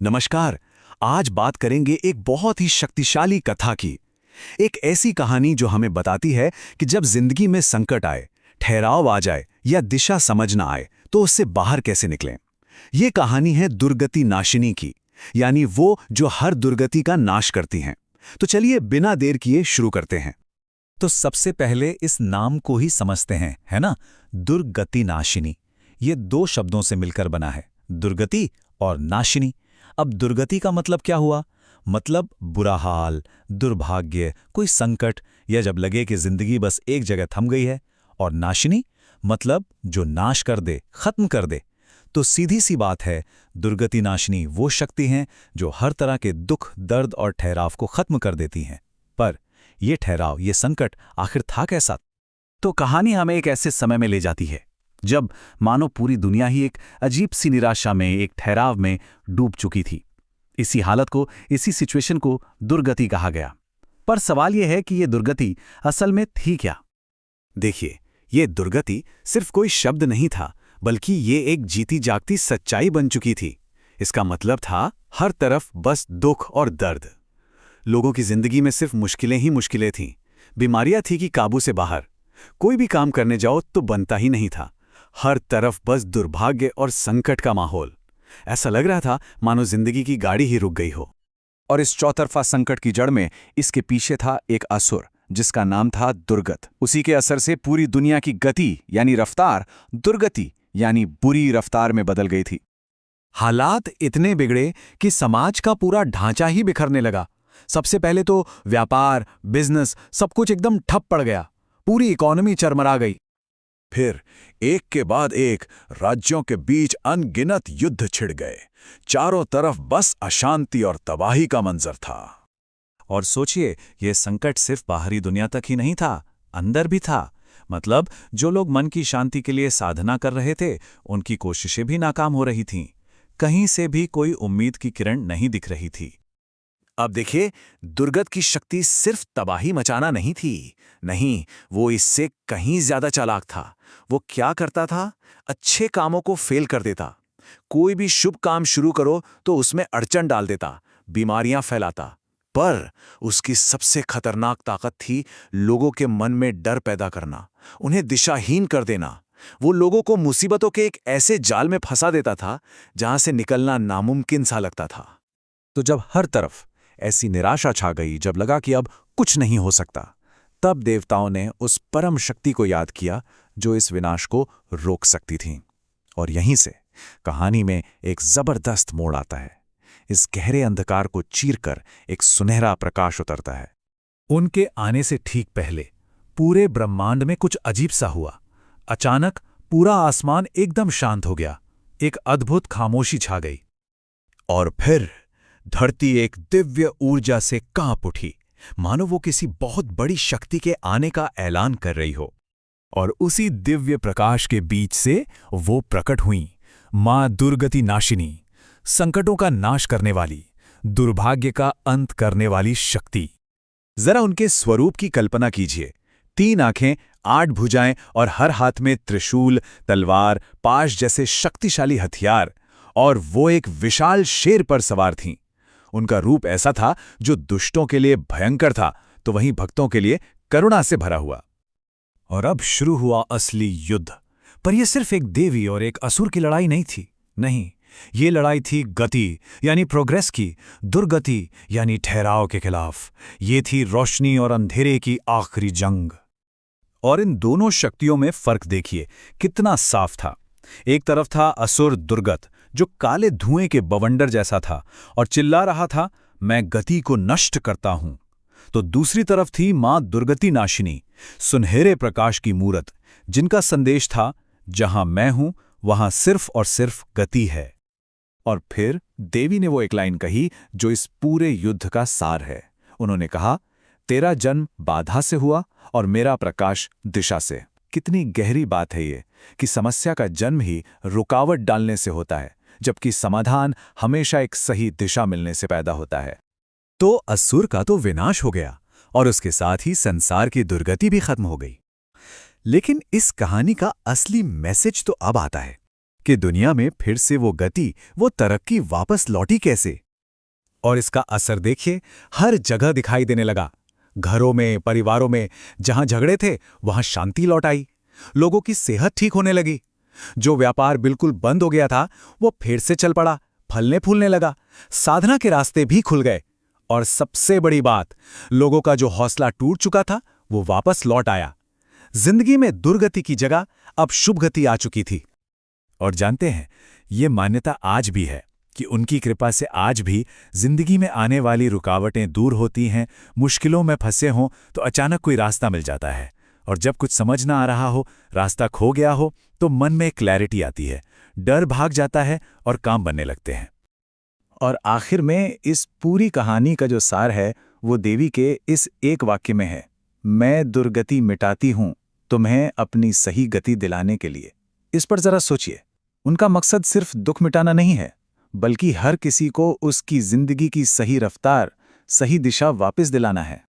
नमस्कार। आज बात करेंगे एक बहुत ही शक्तिशाली कथा की। एक ऐसी कहानी जो हमें बताती है कि जब जिंदगी में संकट आए, ठहराव आ जाए या दिशा समझ ना आए तो उससे बाहर कैसे निकलें। ये कहानी है दुर्गति नाशिनी की, यानी वो जो हर दुर्गति का नाश करती हैं। तो चलिए बिना देर किए शुरू करते हैं। तो सबसे पहले इस नाम को ही समझते हैं, है ना। दुर्गति नाशिनी, ये दो शब्दों से मिलकर बना है, दुर्गति और नाशिनी। अब दुर्गति का मतलब क्या हुआ? मतलब बुरा हाल, दुर्भाग्य, कोई संकट, या जब लगे कि जिंदगी बस एक जगह थम गई है। और नाशिनी मतलब जो नाश कर दे, खत्म कर दे। तो सीधी सी बात है, दुर्गति नाशिनी वो शक्ति हैं जो हर तरह के दुख, दर्द और ठहराव को खत्म कर देती हैं। पर ये ठहराव, ये संकट आखिर था कैसा? तो कहानी हमें एक ऐसे समय में ले जाती है जब मानो पूरी दुनिया ही एक अजीब सी निराशा में, एक ठहराव में डूब चुकी थी। इसी हालत को, इसी सिचुएशन को दुर्गति कहा गया। पर सवाल यह है कि यह दुर्गति असल में थी क्या? देखिए, ये दुर्गति सिर्फ कोई शब्द नहीं था, बल्कि ये एक जीती जागती सच्चाई बन चुकी थी। इसका मतलब था हर तरफ बस दुख और दर्द। लोगों की जिंदगी में सिर्फ मुश्किलें ही मुश्किलें थीं। बीमारियां थी कि काबू से बाहर। कोई भी काम करने जाओ तो बनता ही नहीं था। हर तरफ बस दुर्भाग्य और संकट का माहौल। ऐसा लग रहा था मानो जिंदगी की गाड़ी ही रुक गई हो। और इस चौतरफा संकट की जड़ में इसके पीछे था एक असुर जिसका नाम था दुर्गत। उसी के असर से पूरी दुनिया की गति यानी रफ्तार दुर्गति यानी बुरी रफ्तार में बदल गई थी। हालात इतने बिगड़े कि समाज का पूरा ढांचा ही बिखरने लगा। सबसे पहले तो व्यापार, बिजनेस, सब कुछ एकदम ठप पड़ गया। पूरी इकोनॉमी चरमरा गई। फिर एक के बाद एक राज्यों के बीच अनगिनत युद्ध छिड़ गए। चारों तरफ बस अशांति और तबाही का मंजर था। और सोचिए, यह संकट सिर्फ बाहरी दुनिया तक ही नहीं था, अंदर भी था। मतलब जो लोग मन की शांति के लिए साधना कर रहे थे, उनकी कोशिशें भी नाकाम हो रही थीं। कहीं से भी कोई उम्मीद की किरण नहीं दिख रही थी। अब देखिए, दुर्गत की शक्ति सिर्फ तबाही मचाना नहीं थी। नहीं, वो इससे कहीं ज्यादा चालाक था। वो क्या करता था? अच्छे कामों को फेल कर देता। कोई भी शुभ काम शुरू करो तो उसमें अड़चन डाल देता, बीमारियां फैलाता। पर उसकी सबसे खतरनाक ताकत थी लोगों के मन में डर पैदा करना, उन्हें दिशाहीन कर देना। वो लोगों को मुसीबतों के एक ऐसे जाल में फंसा देता था जहां से निकलना नामुमकिन सा लगता था। तो जब हर तरफ ऐसी निराशा छा गई, जब लगा कि अब कुछ नहीं हो सकता, तब देवताओं ने उस परम शक्ति को याद किया जो इस विनाश को रोक सकती थी। और यहीं से कहानी में एक जबरदस्त मोड़ आता है। इस गहरे अंधकार को चीरकर एक सुनहरा प्रकाश उतरता है। उनके आने से ठीक पहले पूरे ब्रह्मांड में कुछ अजीब सा हुआ। अचानक पूरा आसमान एकदम शांत हो गया। एक अद्भुत खामोशी छा गई। और फिर धरती एक दिव्य ऊर्जा से कांप उठी, मानो वो किसी बहुत बड़ी शक्ति के आने का ऐलान कर रही हो। और उसी दिव्य प्रकाश के बीच से वो प्रकट हुई, मां दुर्गति नाशिनी, संकटों का नाश करने वाली, दुर्भाग्य का अंत करने वाली शक्ति। जरा उनके स्वरूप की कल्पना कीजिए। 3 आंखें, 8 भुजाएं और हर हाथ में त्रिशूल, तलवार, पाश जैसे शक्तिशाली हथियार। और वो एक विशाल शेर पर सवार थीं। उनका रूप ऐसा था जो दुष्टों के लिए भयंकर था, तो वहीं भक्तों के लिए करुणा से भरा हुआ। और अब शुरू हुआ असली युद्ध। पर यह सिर्फ एक देवी और एक असुर की लड़ाई नहीं थी। नहीं, ये लड़ाई थी गति यानी प्रोग्रेस की, दुर्गति यानी ठहराव के खिलाफ। ये थी रोशनी और अंधेरे की आखिरी जंग। और इन दोनों शक्तियों में फर्क देखिए, कितना साफ था। एक तरफ था असुर दुर्गत, जो काले धुएं के बवंडर जैसा था और चिल्ला रहा था, मैं गति को नष्ट करता हूं। तो दूसरी तरफ थी मां दुर्गति नाशिनी, सुनहरे प्रकाश की मूरत, जिनका संदेश था, जहां मैं हूं वहां सिर्फ और सिर्फ गति है। और फिर देवी ने वो एक लाइन कही जो इस पूरे युद्ध का सार है। उन्होंने कहा, तेरा जन्म बाधा से हुआ और मेरा प्रकाश दिशा से। कितनी गहरी बात है ये कि समस्या का जन्म ही रुकावट डालने से होता है, जबकि समाधान हमेशा एक सही दिशा मिलने से पैदा होता है। तो असुर का तो विनाश हो गया और उसके साथ ही संसार की दुर्गति भी खत्म हो गई। लेकिन इस कहानी का असली मैसेज तो अब आता है। कि दुनिया में फिर से वो गति, वो तरक्की वापस लौटी कैसे। और इसका असर देखिए, हर जगह दिखाई देने लगा। घरों में, परिवारों में जहां झगड़े थे वहां शांति लौट आई। लोगों की सेहत ठीक होने लगी। जो व्यापार बिल्कुल बंद हो गया था वो फिर से चल पड़ा, फलने फूलने लगा। साधना के रास्ते भी खुल गए। और सबसे बड़ी बात, लोगों का जो हौसला टूट चुका था वो वापस लौट आया। जिंदगी में दुर्गति की जगह अब शुभ गति आ चुकी थी। और जानते हैं, ये मान्यता आज भी है कि उनकी कृपा से आज भी जिंदगी में आने वाली रुकावटें दूर होती हैं। मुश्किलों में फंसे हों तो अचानक कोई रास्ता मिल जाता है, और जब कुछ समझ ना आ रहा हो, रास्ता खो गया हो, तो मन में क्लैरिटी आती है, डर भाग जाता है और काम बनने लगते हैं। और आखिर में इस पूरी कहानी का जो सार है वो देवी के इस एक वाक्य में है, मैं दुर्गति मिटाती हूं तुम्हें अपनी सही गति दिलाने के लिए। इस पर जरा सोचिए, उनका मकसद सिर्फ दुख मिटाना नहीं है, बल्कि हर किसी को उसकी जिंदगी की सही रफ्तार, सही दिशा वापस दिलाना है।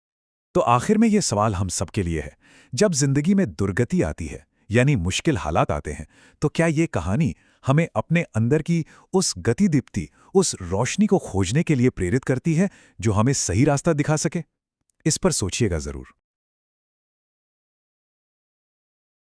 तो आखिर में ये सवाल हम सबके लिए है, जब जिंदगी में दुर्गति आती है, यानी मुश्किल हालात आते हैं, तो क्या ये कहानी हमें अपने अंदर की उस गति दीप्ति, उस रोशनी को खोजने के लिए प्रेरित करती है जो हमें सही रास्ता दिखा सके? इस पर सोचिएगा जरूर।